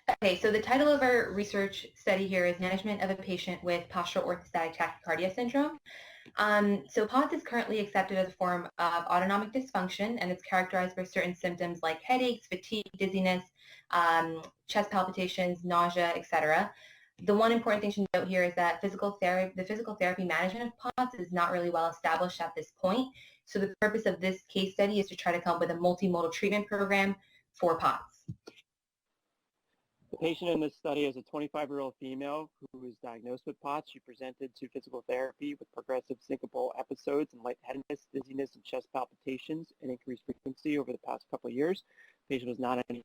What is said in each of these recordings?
Okay, so the title of our research study here is Management of a Patient with Postural Orthostatic Tachycardia Syndrome. So POTS is currently accepted as a form of autonomic dysfunction, and it's characterized by certain symptoms like headaches, fatigue, dizziness, chest palpitations, nausea, etc. The one important thing to note here is that the physical therapy management of POTS is not really well established at this point. So the purpose of this case study is to try to come up with a multimodal treatment program for POTS. The patient in this study is a 25-year-old female who was diagnosed with POTS. She presented to physical therapy with progressive syncopal episodes and light-headedness, dizziness, and chest palpitations in increased frequency over the past couple of years. The patient was not in any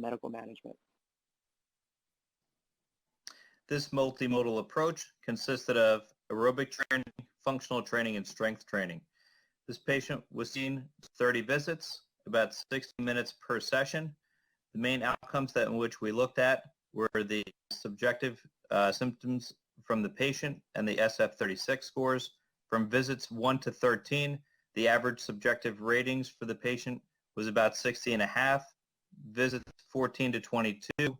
medical management. This multimodal approach consisted of aerobic training, functional training, and strength training. This patient was seen 30 visits, about 60 minutes per session. The main outcomes in which we looked at were the subjective symptoms from the patient and the SF-36 scores. From visits 1 to 13, the average subjective ratings for the patient was about 60.5. Visits 14 to 22,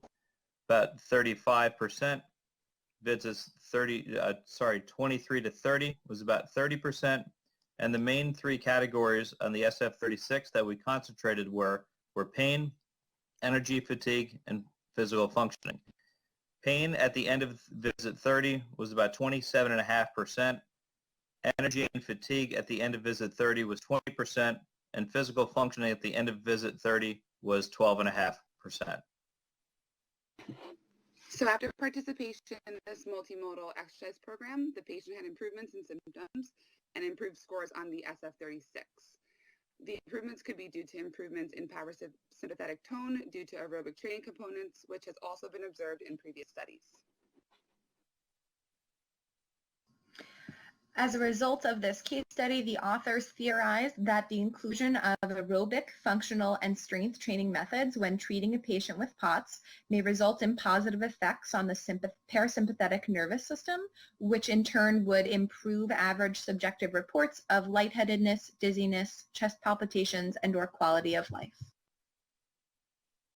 about 35%. Visits 23 to 30 was about 30%. And the main three categories on the SF-36 that we concentrated were pain, energy, fatigue, and physical functioning. Pain at the end of visit 30 was about 27.5%. Energy and fatigue at the end of visit 30 was 20%, and physical functioning at the end of visit 30 was 12.5%. So after participation in this multimodal exercise program, the patient had improvements in symptoms and improved scores on the SF-36. The improvements could be due to improvements in parasympathetic tone due to aerobic training components, which has also been observed in previous studies. As a result of this case study, the authors theorized that the inclusion of aerobic, functional, and strength training methods when treating a patient with POTS may result in positive effects on the parasympathetic nervous system, which in turn would improve average subjective reports of lightheadedness, dizziness, chest palpitations, and/or quality of life.